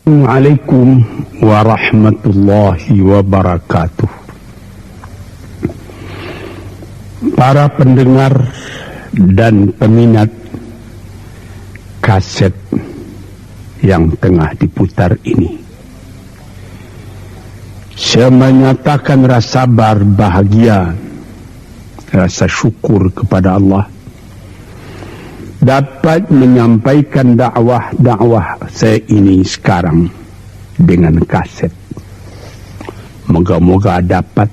Assalamualaikum warahmatullahi wabarakatuh. Para pendengar dan peminat kaset yang tengah diputar ini, saya menyatakan rasa bahagia, rasa syukur kepada Allah dapat menyampaikan dakwah saya ini sekarang dengan kaset. Moga-moga dapat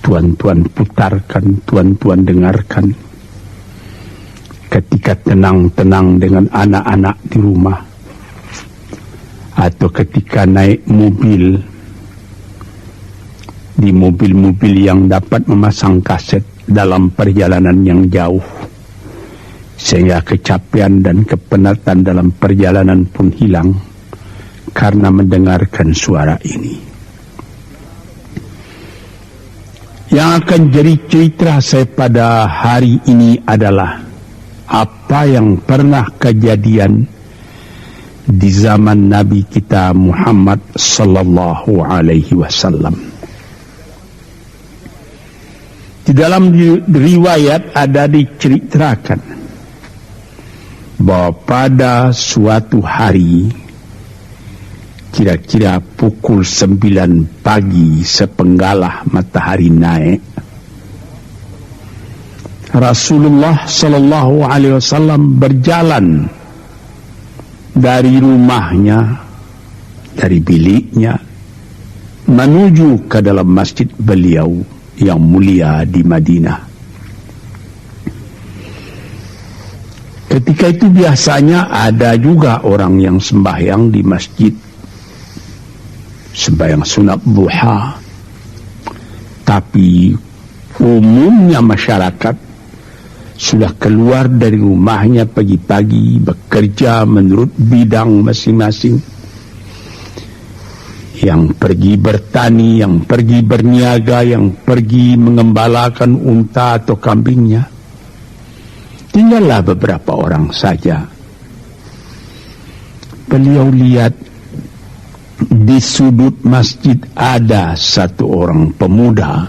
tuan-tuan putarkan, tuan-tuan dengarkan ketika tenang-tenang dengan anak-anak di rumah, atau ketika naik mobil, di mobil-mobil yang dapat memasang kaset dalam perjalanan yang jauh, sehingga kecapean dan kepenatan dalam perjalanan pun hilang karena mendengarkan suara ini. Yang akan jadi cerita saya pada hari ini adalah apa yang pernah kejadian di zaman Nabi kita Muhammad sallallahu alaihi wasallam. Di dalam riwayat ada diceritakan bahwa pada suatu hari, kira-kira pukul 9 pagi sepenggalah matahari naik, Rasulullah sallallahu alaihi wasallam berjalan dari rumahnya, dari biliknya, menuju ke dalam masjid beliau yang mulia di Madinah. Ketika itu biasanya ada juga orang yang sembahyang di masjid, sembahyang sunat duha. Tapi umumnya masyarakat sudah keluar dari rumahnya pagi-pagi, bekerja menurut bidang masing-masing. Yang pergi bertani, yang pergi berniaga, yang pergi mengembalakan unta atau kambingnya. Tinggallah beberapa orang saja. Beliau lihat di sudut masjid ada satu orang pemuda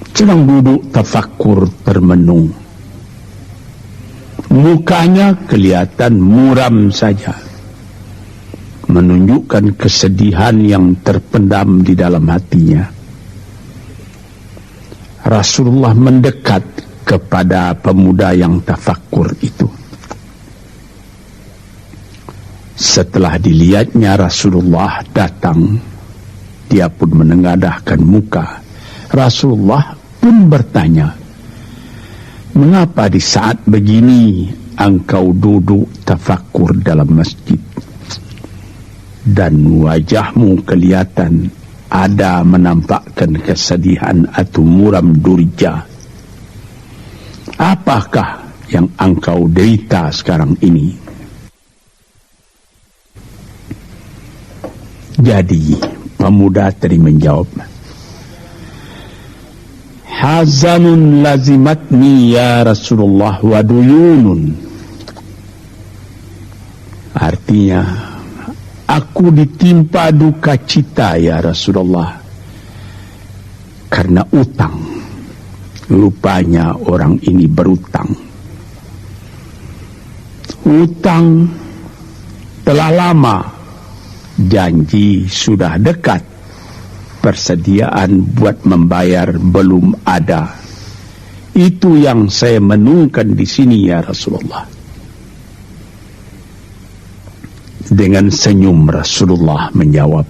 sedang duduk tafakkur termenung. Mukanya kelihatan muram saja, menunjukkan kesedihan yang terpendam di dalam hatinya. Rasulullah mendekat kepada pemuda yang tafakkur itu. Setelah dilihatnya Rasulullah datang, dia pun menengadahkan muka. Rasulullah pun bertanya, "Mengapa di saat begini engkau duduk tafakkur dalam masjid? Dan wajahmu kelihatan ada menampakkan kesedihan atau muram durja. Apakah yang engkau derita sekarang ini?" Jadi pemuda tadi menjawab, "Hazanun lazimatni ya Rasulullah wa duyunun." Artinya, aku ditimpa duka cita ya Rasulullah karena utang. Rupanya orang ini berutang. Utang telah lama, janji sudah dekat, persediaan buat membayar belum ada. Itu yang saya menungkan di sini ya Rasulullah. Dengan senyum Rasulullah menjawab,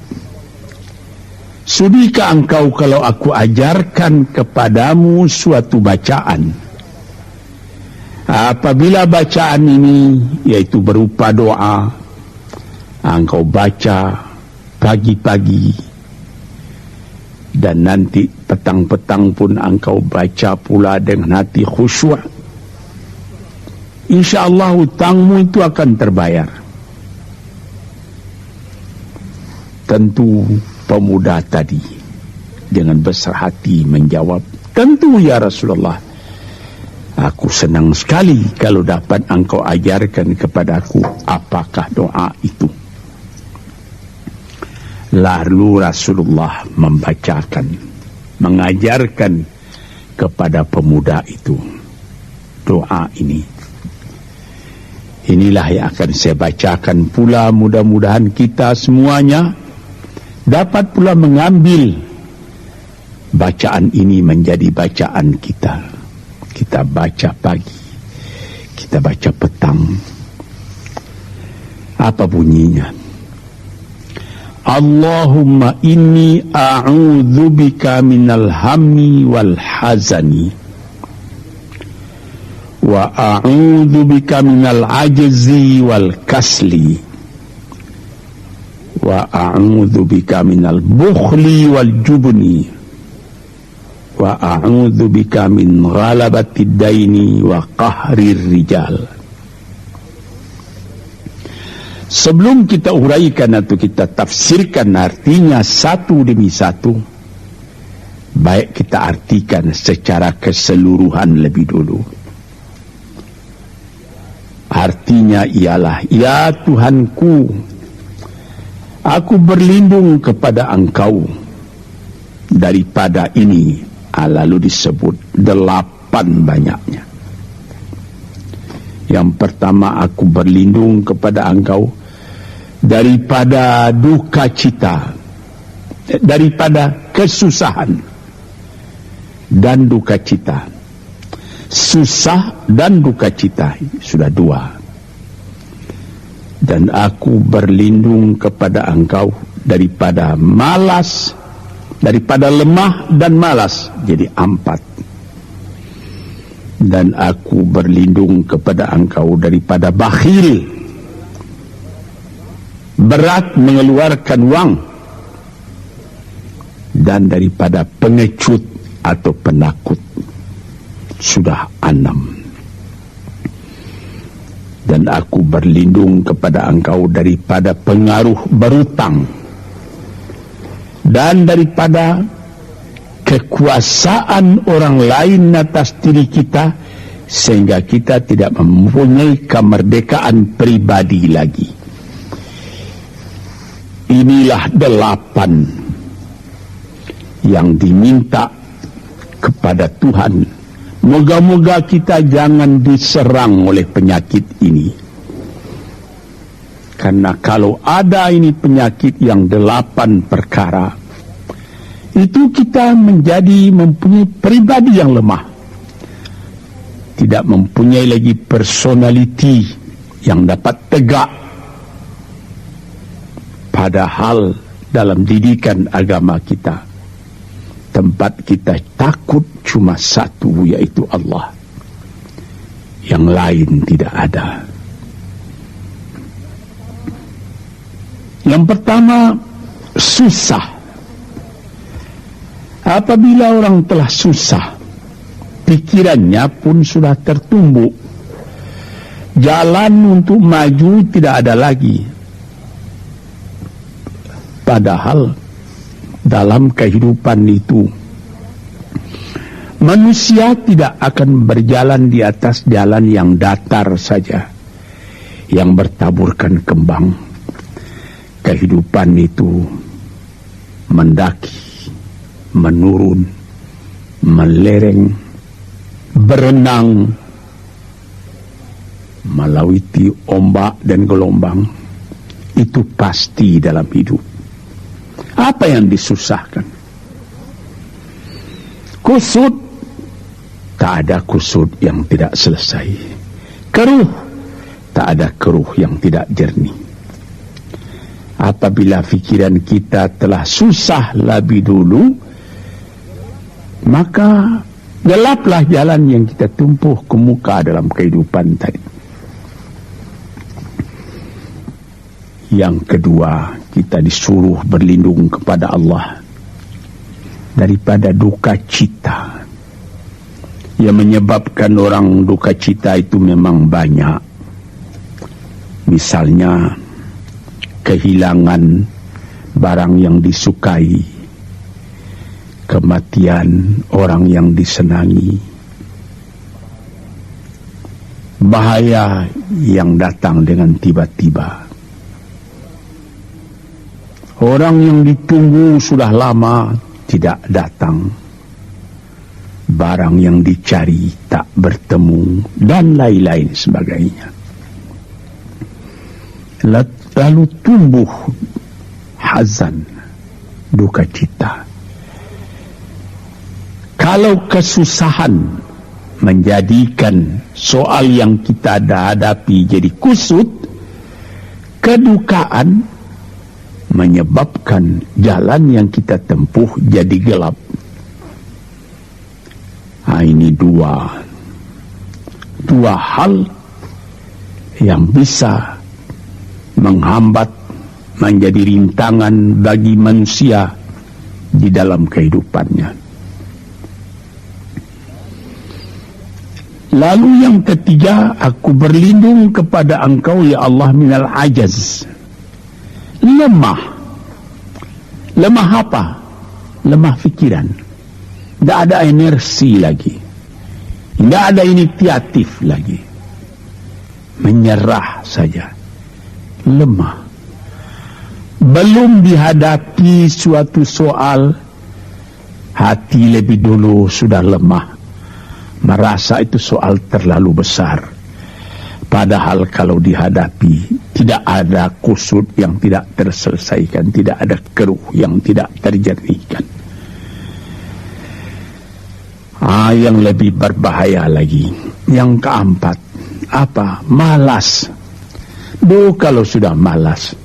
"Sudikah engkau kalau aku ajarkan kepadamu suatu bacaan? Apabila bacaan ini, yaitu berupa doa, engkau baca pagi-pagi, dan nanti petang-petang pun engkau baca pula dengan hati khusyuk, InsyaAllah hutangmu itu akan terbayar." Tentu pemuda tadi dengan besar hati menjawab, "Tentu ya Rasulullah, aku senang sekali kalau dapat engkau ajarkan kepadaku apakah doa itu." Lalu Rasulullah membacakan, mengajarkan kepada pemuda itu doa ini. Inilah yang akan saya bacakan pula, mudah-mudahan kita semuanya dapat pula mengambil bacaan ini menjadi bacaan kita. Kita baca pagi, kita baca petang. Apa bunyinya? Allahumma inni a'udzubika minal hammi wal hazani wa a'udzubika minal ajzi wal kasli wa a'udzubika minal bukhli wal jubni wa a'udzubika min ghalabatid daini wa qahrir rijal. Sebelum kita uraikan atau kita tafsirkan artinya satu demi satu, baik kita artikan secara keseluruhan lebih dulu. Artinya ialah, ya Tuhanku, aku berlindung kepada Engkau daripada ini. Lalu disebut 8 banyaknya. Yang pertama, aku berlindung kepada Engkau daripada duka cita, daripada kesusahan dan duka cita. Susah dan duka cita sudah 2. Dan aku berlindung kepada Engkau daripada malas, daripada lemah dan malas, jadi 4. Dan aku berlindung kepada Engkau daripada bakhil, berat mengeluarkan wang, dan daripada pengecut atau penakut, sudah 6. Dan aku berlindung kepada Engkau daripada pengaruh berutang dan daripada kekuasaan orang lain atas diri kita sehingga kita tidak mempunyai kemerdekaan pribadi lagi. Inilah 8 yang diminta kepada Tuhan. Moga-moga kita jangan diserang oleh penyakit ini. Karena kalau ada ini penyakit yang 8 perkara, itu kita mempunyai pribadi yang lemah. Tidak mempunyai lagi personality yang dapat tegak. Padahal dalam didikan agama kita, tempat kita takut cuma satu, yaitu Allah. Yang lain tidak ada. Yang pertama, susah. Apabila orang telah susah, pikirannya pun sudah tertumbuk. Jalan untuk maju tidak ada lagi. Padahal dalam kehidupan itu, manusia tidak akan berjalan di atas jalan yang datar saja, yang bertaburkan kembang. Kehidupan itu mendaki, menurun, melereng, berenang, melewati ombak dan gelombang. Itu pasti dalam hidup. Apa yang disusahkan? Kusut, tak ada kusut yang tidak selesai. Keruh, tak ada keruh yang tidak jernih. Apabila fikiran kita telah susah lebih dulu, maka gelaplah jalan yang kita tumpuh ke muka dalam kehidupan tadi. Yang kedua, kita disuruh berlindung kepada Allah daripada duka cita. Yang menyebabkan orang duka cita itu memang banyak. Misalnya, kehilangan barang yang disukai, kematian orang yang disenangi, bahaya yang datang dengan tiba-tiba. Orang yang ditunggu sudah lama tidak datang. Barang yang dicari tak bertemu, dan lain-lain sebagainya. Lalu tumbuh hazan, duka cita. Kalau kesusahan menjadikan soal yang kita hadapi jadi kusut, kedukaan menyebabkan jalan yang kita tempuh jadi gelap. Ini dua hal yang bisa menghambat, menjadi rintangan bagi manusia di dalam kehidupannya. Lalu yang ketiga, aku berlindung kepada Engkau ya Allah minal ajaz. Lemah. Lemah apa? Lemah fikiran. Tidak ada energi lagi. Tidak ada inisiatif lagi. Menyerah saja. Lemah. Belum dihadapi suatu soal, hati lebih dulu sudah lemah. Merasa itu soal terlalu besar. Padahal kalau dihadapi, tidak ada kusut yang tidak terselesaikan. Tidak ada keruh yang tidak terjernihkan. Yang lebih berbahaya lagi, yang keempat, apa? Malas. Kalau sudah malas,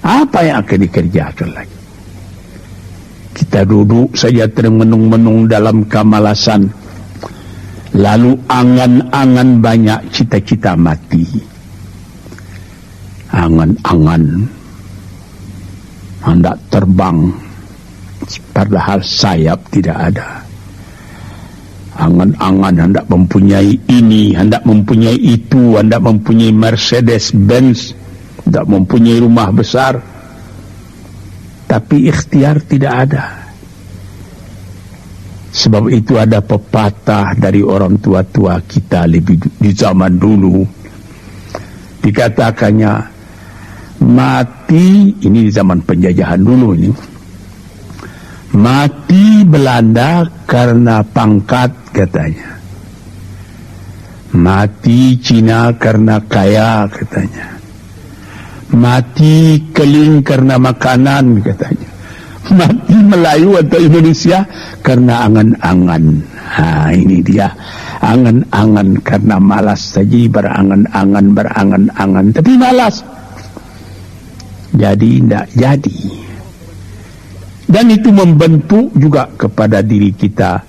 apa yang akan dikerjakan lagi? Kita duduk saja termenung-menung dalam kemalasan, lalu angan-angan banyak, cita-cita mati. Angan-angan hendak terbang, padahal sayap tidak ada. Angan-angan hendak mempunyai ini, hendak mempunyai itu, hendak mempunyai Mercedes-Benz, hendak mempunyai rumah besar, tapi ikhtiar tidak ada. Sebab itu ada pepatah dari orang tua-tua kita lebih di zaman dulu, dikatakannya mati, ini di zaman penjajahan dulu ini, mati Belanda karena pangkat katanya, mati Cina karena kaya katanya, mati Keling karena makanan katanya, mati Melayu atau Indonesia karena angan-angan. Ini dia, angan-angan karena malas saja, berangan-angan tapi malas, jadi tidak jadi. Dan itu membentuk juga kepada diri kita.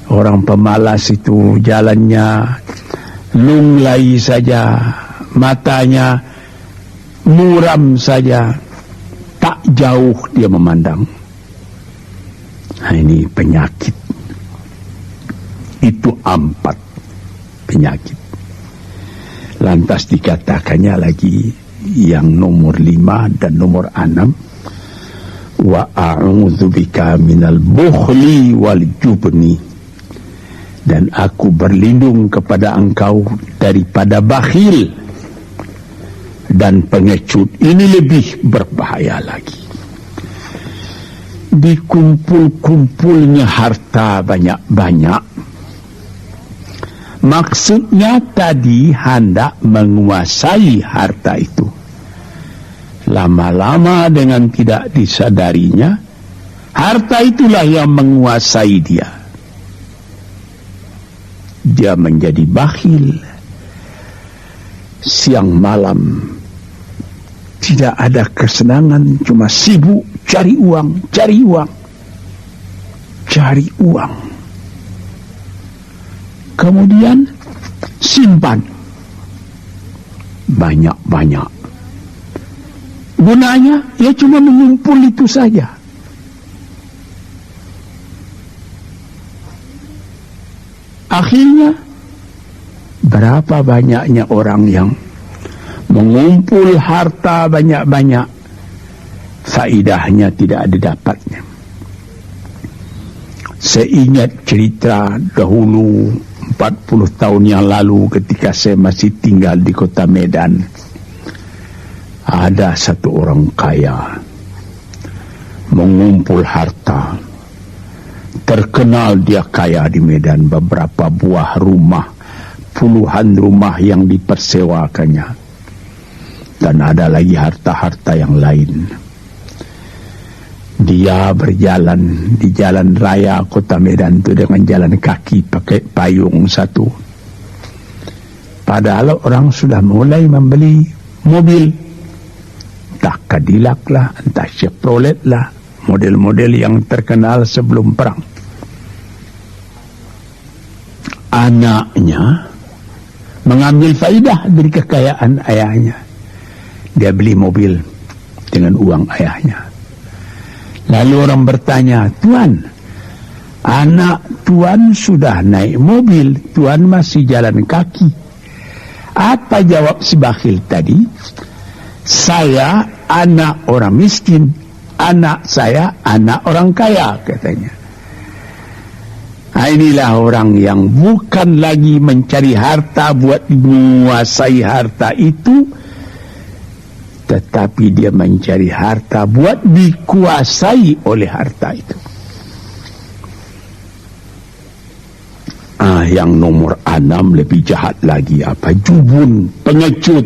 Orang pemalas itu jalannya lunglai saja, matanya muram saja, tak jauh dia memandang. Ini penyakit. Itu 4 penyakit. Lantas dikatakannya lagi yang nomor 5 dan nomor 6. Wa a'udzubika minal bukhli wal jubni, dan aku berlindung kepada Engkau daripada bakhil dan pengecut. Ini lebih berbahaya lagi. Dikumpul-kumpulnya harta banyak-banyak, maksudnya tadi hendak menguasai harta itu. Lama-lama dengan tidak disadarinya, harta itulah yang menguasai dia. Dia menjadi bakhil. Siang malam tidak ada kesenangan, cuma sibuk cari uang. Kemudian simpan banyak-banyak. Gunanya ya cuma mengumpul itu saja. Akhirnya berapa banyaknya orang yang mengumpul harta banyak-banyak, faidahnya tidak didapatnya. Seingat cerita dahulu 40 tahun yang lalu ketika saya masih tinggal di kota Medan, ada satu orang kaya mengumpul harta. Terkenal dia kaya di Medan, beberapa buah rumah, puluhan rumah yang dipersewakannya, dan ada lagi harta-harta yang lain. Dia berjalan di jalan raya kota Medan itu dengan jalan kaki pakai payung satu. Padahal orang sudah mulai membeli mobil, entah Cadillac lah, entah Chevrolet lah, model-model yang terkenal sebelum perang. Anaknya mengambil faidah dari kekayaan ayahnya. Dia beli mobil dengan uang ayahnya. Lalu orang bertanya, "Tuan, anak Tuan sudah naik mobil, Tuan masih jalan kaki." Apa jawab si bakhil tadi? "Saya anak orang miskin, anak saya anak orang kaya," katanya. Inilah orang yang bukan lagi mencari harta buat menguasai harta itu, tetapi dia mencari harta buat dikuasai oleh harta itu. Yang nomor 6 lebih jahat lagi, apa? Jubun, pengecut.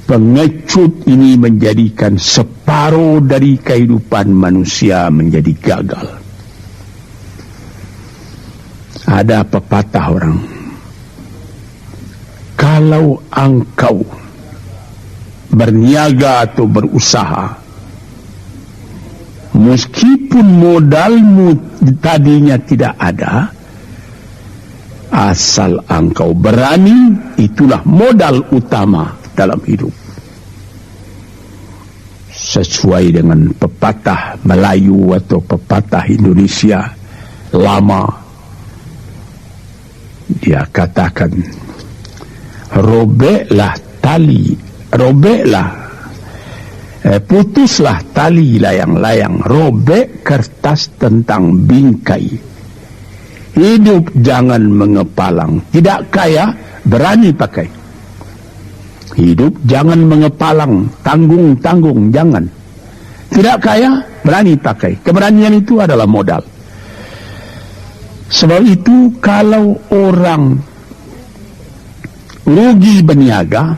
Pengecut ini menjadikan separuh dari kehidupan manusia menjadi gagal. Ada pepatah orang, kalau engkau berniaga atau berusaha, meskipun modalmu tadinya tidak ada, asal engkau berani, itulah modal utama dalam hidup. Sesuai dengan pepatah Melayu atau pepatah Indonesia lama, dia katakan, putuslah tali layang-layang, robek kertas tentang bingkai. Hidup jangan mengepalang, tidak kaya berani pakai. Hidup jangan mengepalang, tanggung-tanggung jangan. Tidak kaya berani pakai. Keberanian itu adalah modal. Sebab itu kalau orang rugi berniaga,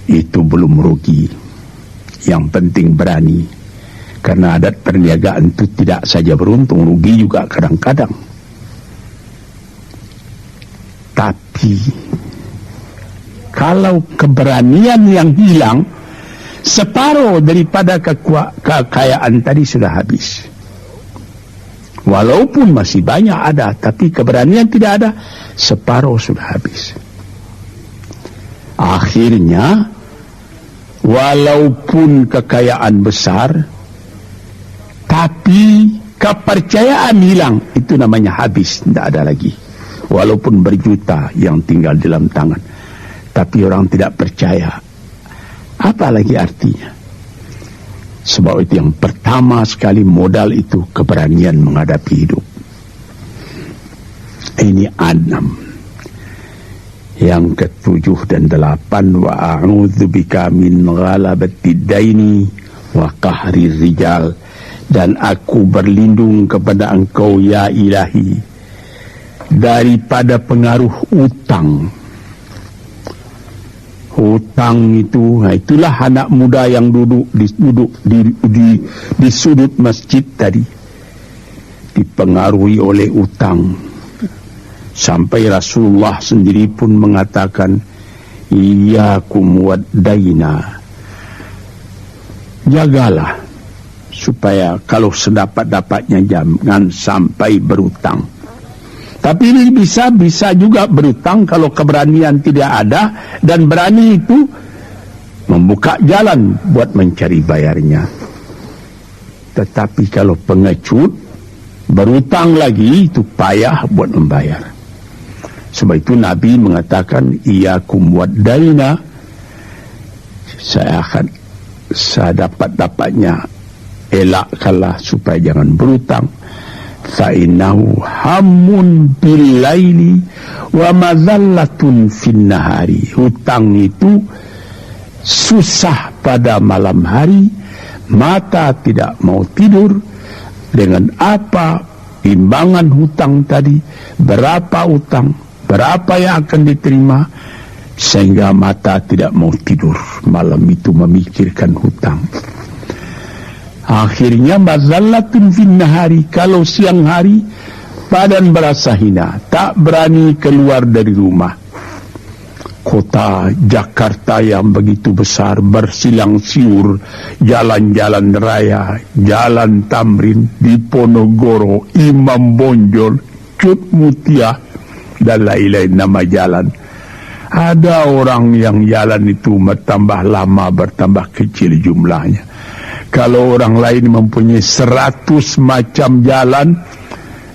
itu belum rugi. Yang penting berani. Karena adat perniagaan itu tidak saja beruntung, rugi juga kadang-kadang. Tapi kalau keberanian yang hilang, separuh daripada kekayaan tadi sudah habis. Walaupun masih banyak ada, tapi keberanian tidak ada, separuh sudah habis. Akhirnya, walaupun kekayaan besar, tapi kepercayaan hilang, itu namanya habis, tidak ada lagi. Walaupun berjuta yang tinggal dalam tangan, tapi orang tidak percaya, apa lagi artinya? Sebab itu yang pertama sekali modal itu keberanian menghadapi hidup. Ini 6. Yang ke-7 dan 8, wa a'udzubika min ghalabatid daini wa qahrir rijal, dan aku berlindung kepada Engkau ya Ilahi daripada pengaruh utang. Hutang itu, itulah anak muda yang duduk di sudut masjid tadi, dipengaruhi oleh utang. Sampai Rasulullah sendiri pun mengatakan, iyyakum wad-daina, jagalah supaya kalau sedapat-dapatnya jangan sampai berutang. Tapi ini bisa juga berutang kalau keberanian tidak ada, dan berani itu membuka jalan buat mencari bayarnya. Tetapi kalau pengecut berutang lagi, itu payah buat membayar. Sebab itu Nabi mengatakan, iyyakum wad-daina, saya dapat-dapatnya elakkanlah supaya jangan berutang. Fa'innahu hammun bil-laili wa mazallatun fin-nahari. Hutang itu susah pada malam hari, mata tidak mau tidur, dengan apa timbangan hutang tadi, berapa hutang, berapa yang akan diterima, sehingga mata tidak mau tidur malam itu memikirkan hutang. Akhirnya mazallatun fin nahari, kalau siang hari badan berasa hina, tak berani keluar dari rumah. Kota Jakarta yang begitu besar, bersilang siur, jalan-jalan raya, jalan Tamrin, Diponegoro, Imam Bonjol, Cut Mutia, dan lain-lain nama jalan. Ada orang yang jalan itu bertambah lama, bertambah kecil jumlahnya. Kalau orang lain mempunyai 100 macam jalan,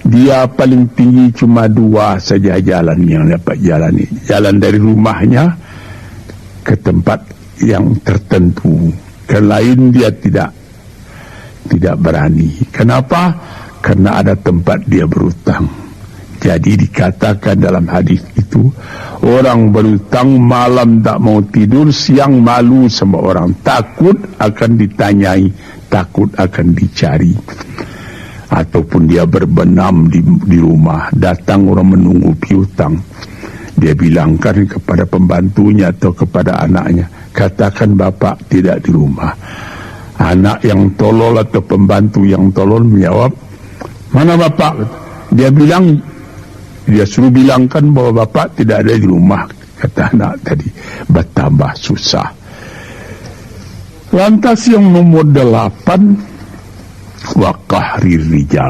dia paling tinggi cuma 2 saja jalan yang dapat jalani. Jalan dari rumahnya ke tempat yang tertentu. Ke lain dia tidak berani. Kenapa? Karena ada tempat dia berutang. Jadi dikatakan dalam hadis itu, orang berutang malam tak mau tidur, siang malu sama orang. Takut akan ditanyai, takut akan dicari. Ataupun dia berbenam di rumah, datang orang menunggu piutang, dia bilangkan kepada pembantunya atau kepada anaknya, katakan bapak tidak di rumah. Anak yang tolol atau pembantu yang tolol menjawab, mana bapak? Dia suruh bilangkan bahwa bapak tidak ada di rumah. Kata anak tadi, bertambah susah. Lantas yang nomor 8, wa qahrir rijal.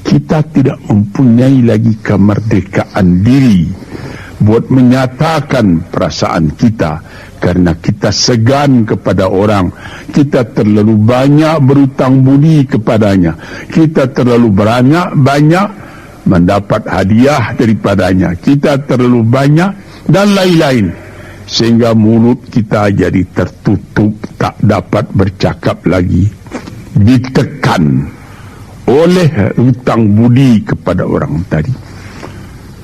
Kita tidak mempunyai lagi kemerdekaan diri buat menyatakan perasaan kita, karena kita segan kepada orang, kita terlalu banyak berutang budi kepadanya, kita terlalu banyak mendapat hadiah daripadanya, kita terlalu banyak dan lain-lain, sehingga mulut kita jadi tertutup, tak dapat bercakap lagi, ditekan oleh hutang budi kepada orang tadi.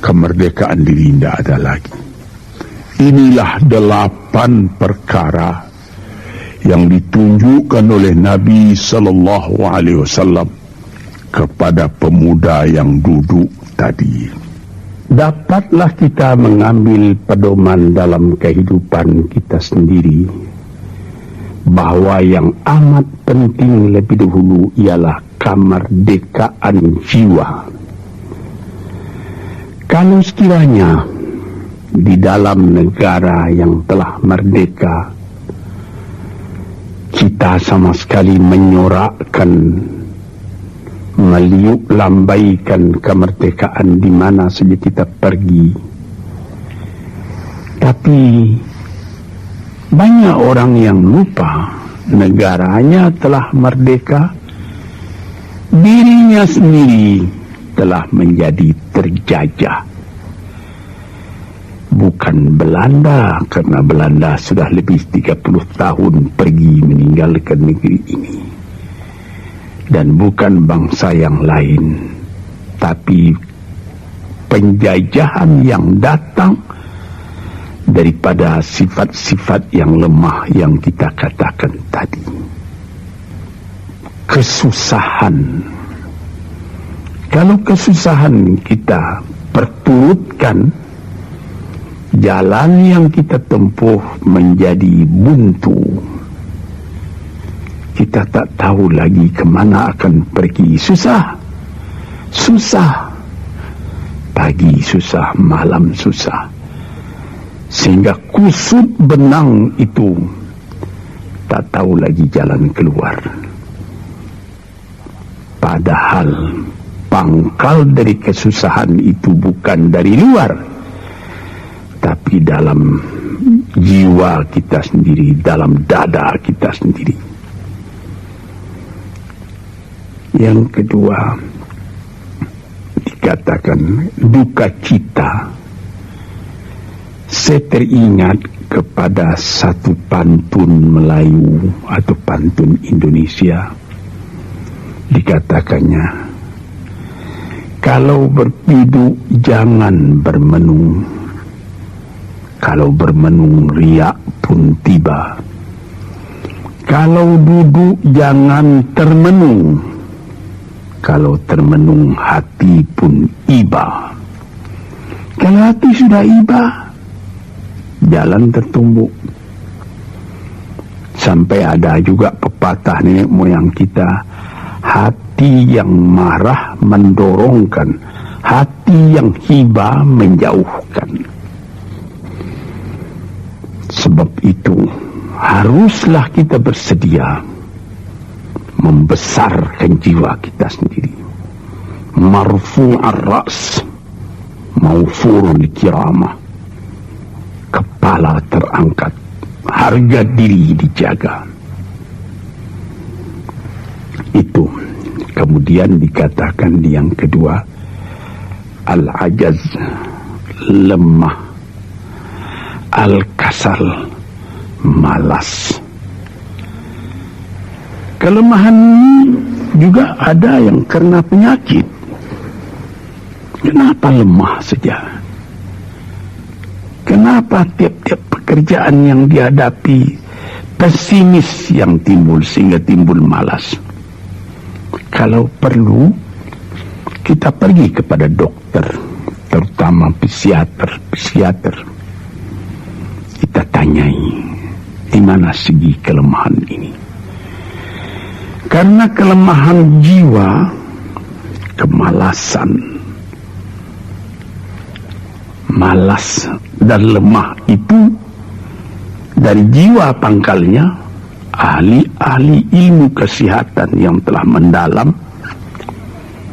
Kemerdekaan diri tidak ada lagi. Inilah 8 perkara yang ditunjukkan oleh Nabi sallallahu alaihi wasallam kepada pemuda yang duduk tadi. Dapatlah kita mengambil pedoman dalam kehidupan kita sendiri, bahwa yang amat penting lebih dahulu ialah kemerdekaan jiwa. Kalau sekiranya di dalam negara yang telah merdeka kita sama sekali menyorakkan, meliuk lambaikan kemerdekaan di mana saja kita pergi, tapi banyak orang yang lupa negaranya telah merdeka, dirinya sendiri telah menjadi terjajah. Bukan Belanda, karena Belanda sudah lebih 30 tahun pergi meninggalkan negeri ini. Dan bukan bangsa yang lain, tapi penjajahan yang datang daripada sifat-sifat yang lemah yang kita katakan tadi. Kesusahan. Kalau kesusahan kita perturutkan, jalan yang kita tempuh menjadi buntu. Kita tak tahu lagi kemana akan pergi. Susah. Pagi susah, malam susah. Sehingga kusut benang itu tak tahu lagi jalan keluar. Padahal pangkal dari kesusahan itu bukan dari luar, tapi dalam jiwa kita sendiri, dalam dada kita sendiri. Yang kedua, dikatakan duka cita. Saya teringat kepada satu pantun Melayu atau pantun Indonesia. Dikatakannya, kalau berpiduk jangan bermenung, kalau bermenung riak pun tiba. Kalau duduk jangan termenung. Kalau termenung hati pun iba. Kalau hati sudah iba, jalan tertumbuk. Sampai ada juga pepatah nenek moyang kita, hati yang marah mendorongkan, hati yang hibah menjauhkan. Sebab itu haruslah kita bersedia membesarkan jiwa kita sendiri. Marfu'ar ra's, maufurun kiramah. Kepala terangkat, harga diri dijaga. Itu kemudian dikatakan di yang kedua, al-ajaz, lemah, al-kasal, malas. Kelemahan ini juga ada yang karena penyakit. Kenapa lemah saja? Kenapa tiap-tiap pekerjaan yang dihadapi pesimis yang timbul sehingga timbul malas? Kalau perlu, kita pergi kepada dokter, terutama psikiater. Kita tanyai, di mana segi kelemahan ini? Karena kelemahan jiwa, kemalasan, malas dan lemah itu dari jiwa pangkalnya. Ahli-ahli ilmu kesehatan yang telah mendalam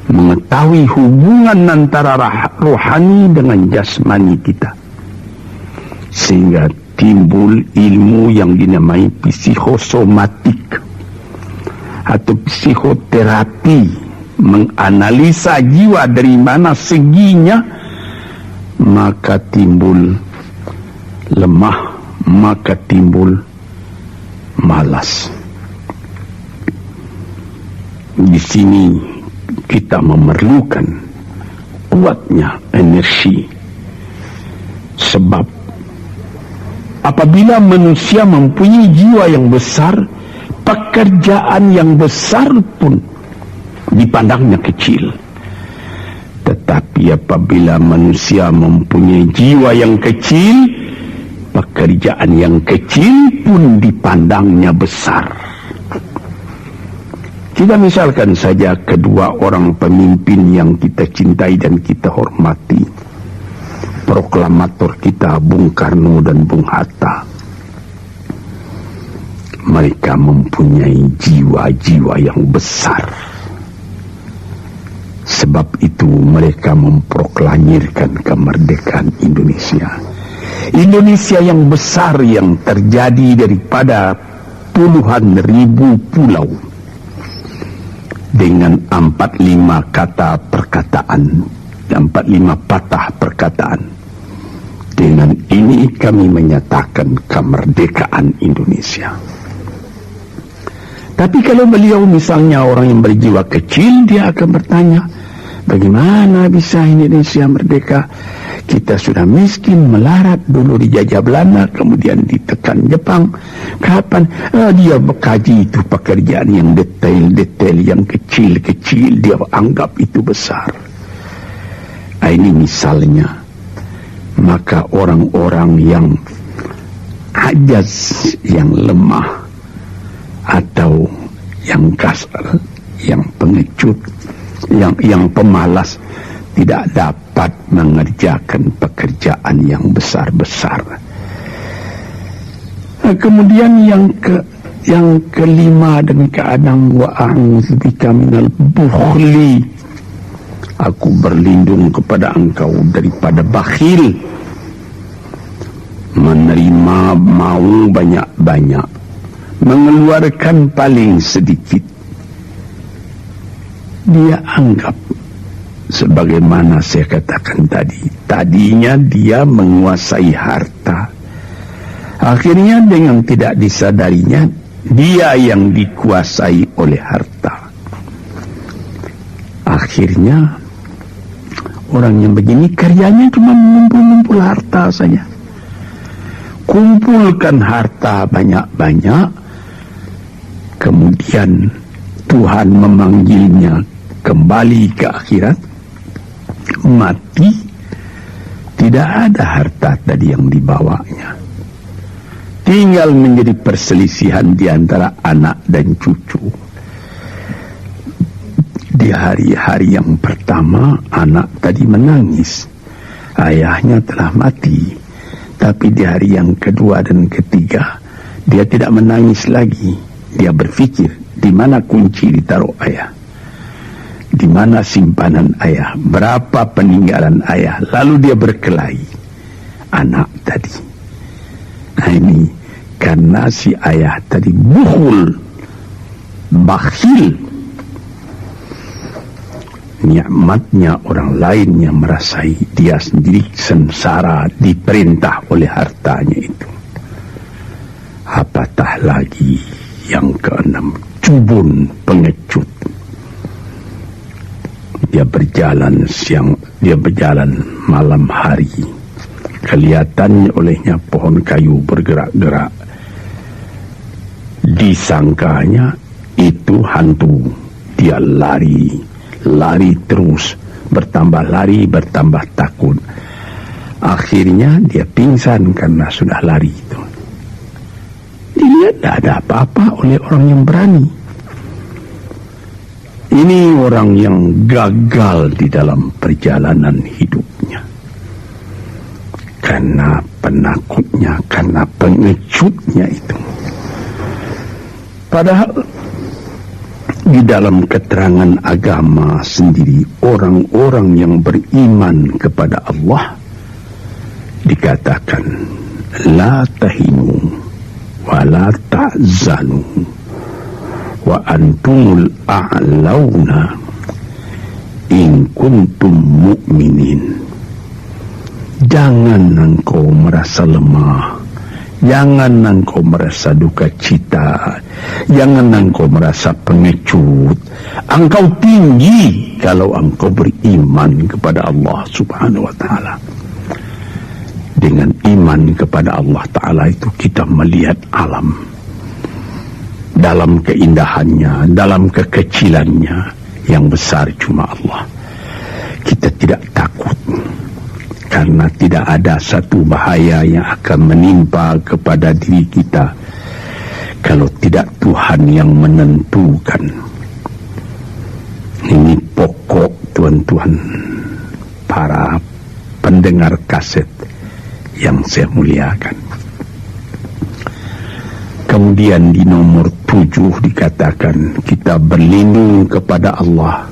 mengetahui hubungan antara rohani dengan jasmani kita, sehingga timbul ilmu yang dinamai psikosomatik atau psikoterapi, menganalisa jiwa dari mana seginya, maka timbul lemah, maka timbul malas. Di sini kita memerlukan kuatnya energi, sebab apabila manusia mempunyai jiwa yang besar, pekerjaan yang besar pun dipandangnya kecil. Tetapi apabila manusia mempunyai jiwa yang kecil, pekerjaan yang kecil pun dipandangnya besar. Kita misalkan saja kedua orang pemimpin yang kita cintai dan kita hormati, proklamator kita Bung Karno dan Bung Hatta. Mereka mempunyai jiwa-jiwa yang besar. Sebab itu mereka memproklamirkan kemerdekaan Indonesia. Indonesia yang besar yang terjadi daripada puluhan ribu pulau dengan 45 kata perkataan, 45 patah perkataan. Dengan ini kami menyatakan kemerdekaan Indonesia. Tapi kalau beliau misalnya orang yang berjiwa kecil, dia akan bertanya, bagaimana bisa Indonesia merdeka? Kita sudah miskin, melarat, dulu dijajah Belanda, kemudian ditekan Jepang. Kapan? Dia mengkaji itu pekerjaan yang detail-detail, yang kecil-kecil, dia anggap itu besar. Ini misalnya. Maka orang-orang yang ajaz, yang lemah, atau yang kasar, yang pengecut, yang pemalas, tidak dapat mengerjakan pekerjaan yang besar-besar. Kemudian yang kelima, dan keadaan wa a'udzubika minal bukhli, aku berlindung kepada engkau daripada bakhil, menerima mau banyak-banyak, mengeluarkan paling sedikit. Dia anggap, sebagaimana saya katakan tadi, tadinya dia menguasai harta, akhirnya dengan tidak disadarinya dia yang dikuasai oleh harta. Akhirnya orang yang begini karyanya cuma mengumpul-ngumpul harta saja. Kumpulkan harta banyak-banyak, kemudian Tuhan memanggilnya kembali ke akhirat, mati, tidak ada harta tadi yang dibawanya. Tinggal menjadi perselisihan di antara anak dan cucu. Di hari-hari yang pertama, anak tadi menangis. Ayahnya telah mati. Tapi di hari yang kedua dan ketiga, dia tidak menangis lagi. Dia berpikir, di mana kunci ditaruh ayah? Di mana simpanan ayah? Berapa peninggalan ayah? Lalu dia berkelahi. Anak tadi. Nah ini, karena si ayah tadi bukhul, bakhil. Nikmatnya orang lain yang merasai, dia sendiri sengsara diperintah oleh hartanya itu. Apatah lagi yang keenam, jubun, pengecut. Dia berjalan siang, dia berjalan malam hari. Kelihatannya olehnya pohon kayu bergerak-gerak. Disangkanya itu hantu. Dia lari terus, bertambah lari, bertambah takut. Akhirnya dia pingsan karena sudah lari itu. Dilihat tidak ada apa-apa oleh orang yang berani. Ini orang yang gagal di dalam perjalanan hidupnya. Karena penakutnya, karena pengecutnya itu. Padahal di dalam keterangan agama sendiri, orang-orang yang beriman kepada Allah dikatakan la tahinu wa la ta'zanu wa antumul a'launa in kuntum mu'minin. Jangan engkau merasa lemah, jangan engkau merasa duka cita, jangan engkau merasa pengecut. Engkau tinggi kalau engkau beriman kepada Allah Subhanahu wa ta'ala. Dengan iman kepada Allah Ta'ala itu kita melihat alam dalam keindahannya, dalam kekecilannya. Yang besar cuma Allah. Kita tidak takut karena tidak ada satu bahaya yang akan menimpa kepada diri kita kalau tidak Tuhan yang menentukan. Ini pokok tuan-tuan para pendengar kaset yang saya muliakan. Kemudian di nomor 7 dikatakan kita berlindung kepada Allah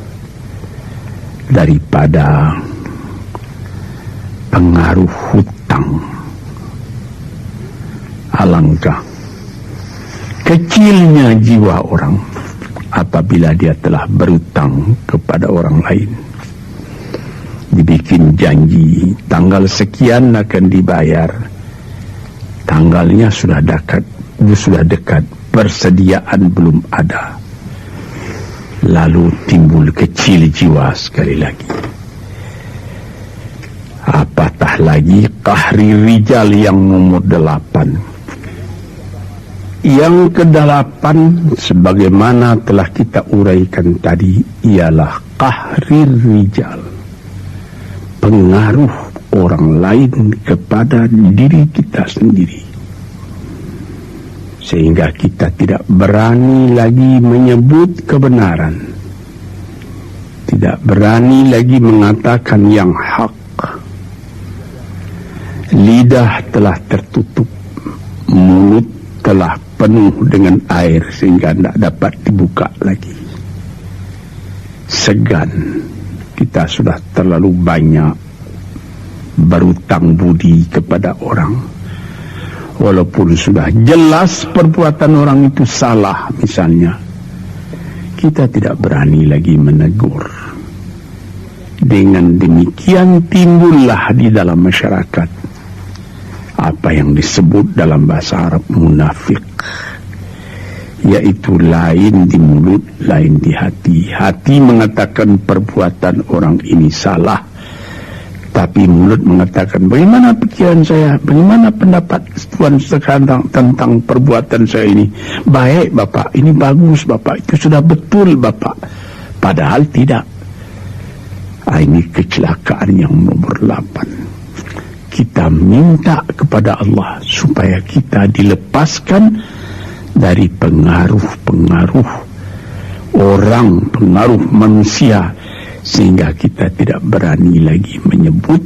daripada pengaruh hutang. Alangkah kecilnya jiwa orang apabila dia telah berutang kepada orang lain. Dibikin janji tanggal sekian akan dibayar, tanggalnya sudah dekat, persediaan belum ada, lalu timbul kecil jiwa sekali lagi. Apatah lagi qahri rijal yang nomor 8. Yang ke-8 sebagaimana telah kita uraikan tadi ialah qahri rijal, pengaruh orang lain kepada diri kita sendiri, sehingga kita tidak berani lagi menyebut kebenaran, tidak berani lagi mengatakan yang hak. Lidah telah tertutup, mulut telah penuh dengan air sehingga tidak dapat dibuka lagi. Segan, kita sudah terlalu banyak berutang budi kepada orang. Walaupun sudah jelas perbuatan orang itu salah misalnya, kita tidak berani lagi menegur. Dengan demikian timbullah di dalam masyarakat apa yang disebut dalam bahasa Arab munafik, yaitu lain di mulut, lain di hati. Hati mengatakan perbuatan orang ini salah, Tapi mulut mengatakan, bagaimana pikiran saya, bagaimana pendapat Tuhan sekarang tentang perbuatan saya ini. Baik Bapak, ini bagus Bapak, itu sudah betul Bapak. Padahal tidak. Ini kecelakaan yang nomor 8. Kita minta kepada Allah supaya kita dilepaskan dari pengaruh-pengaruh orang, pengaruh manusia, sehingga kita tidak berani lagi menyebut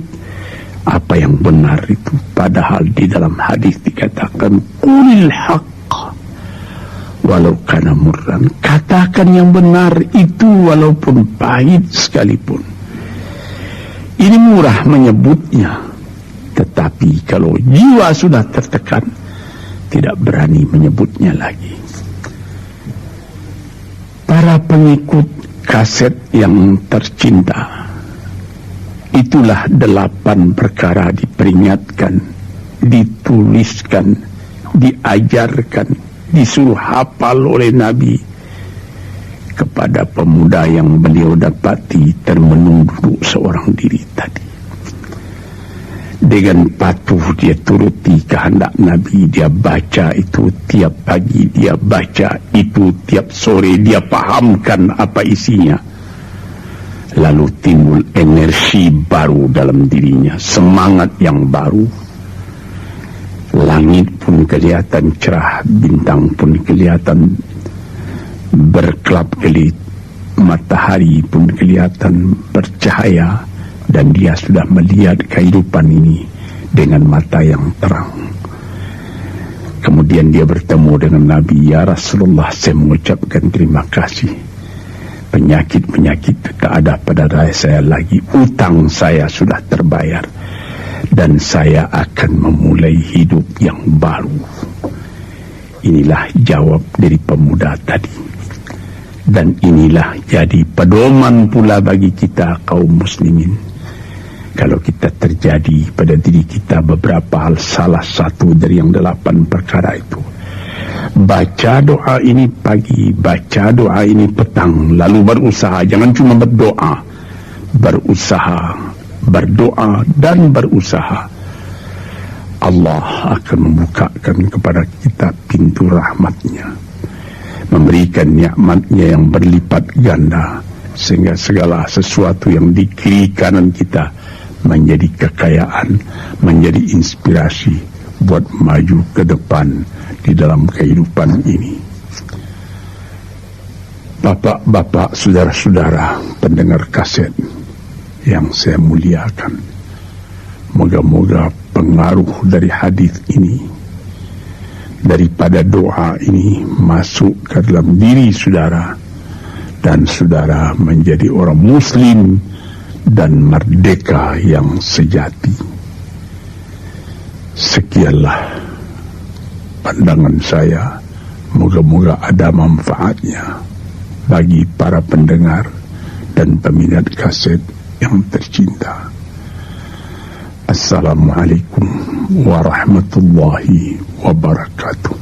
apa yang benar itu. Padahal di dalam hadis dikatakan qulil haqq walau kana murran, katakan yang benar itu walaupun pahit sekalipun. Ini murah menyebutnya, tetapi kalau jiwa sudah tertekan, tidak berani menyebutnya lagi. Para pengikut kaset yang tercinta, itulah 8 perkara diperingatkan, dituliskan, diajarkan, disuruh hafal oleh Nabi kepada pemuda yang beliau dapati termenung duduk seorang diri tadi. Dengan patuh dia turuti kehendak Nabi, dia baca itu tiap pagi, dia baca itu tiap sore, dia pahamkan apa isinya. Lalu timbul energi baru dalam dirinya, semangat yang baru. Langit pun kelihatan cerah, bintang pun kelihatan berkelap-kelip, matahari pun kelihatan bercahaya. Dan dia sudah melihat kehidupan ini dengan mata yang terang. Kemudian dia bertemu dengan Nabi. Ya Rasulullah, saya mengucapkan terima kasih. Penyakit-penyakit tak ada pada saya lagi. Utang saya sudah terbayar. Dan saya akan memulai hidup yang baru. Inilah jawab dari pemuda tadi. Dan inilah jadi pedoman pula bagi kita kaum muslimin. Kalau kita terjadi pada diri kita beberapa hal, salah satu dari yang 8 perkara itu, baca doa ini pagi, baca doa ini petang, lalu berusaha, jangan cuma berdoa, berusaha, berdoa dan berusaha. Allah akan membukakan kepada kita pintu rahmatnya, memberikan nikmatnya yang berlipat ganda, sehingga segala sesuatu yang di kiri kanan kita menjadi kekayaan, menjadi inspirasi buat maju ke depan di dalam kehidupan ini. Bapak-bapak, saudara-saudara pendengar kaset yang saya muliakan, moga-moga pengaruh dari hadis ini, daripada doa ini, masuk ke dalam diri saudara, dan saudara menjadi orang muslim dan merdeka yang sejati. Sekianlah pandangan saya, moga-moga ada manfaatnya bagi para pendengar dan peminat kaset yang tercinta. Assalamualaikum warahmatullahi wabarakatuh.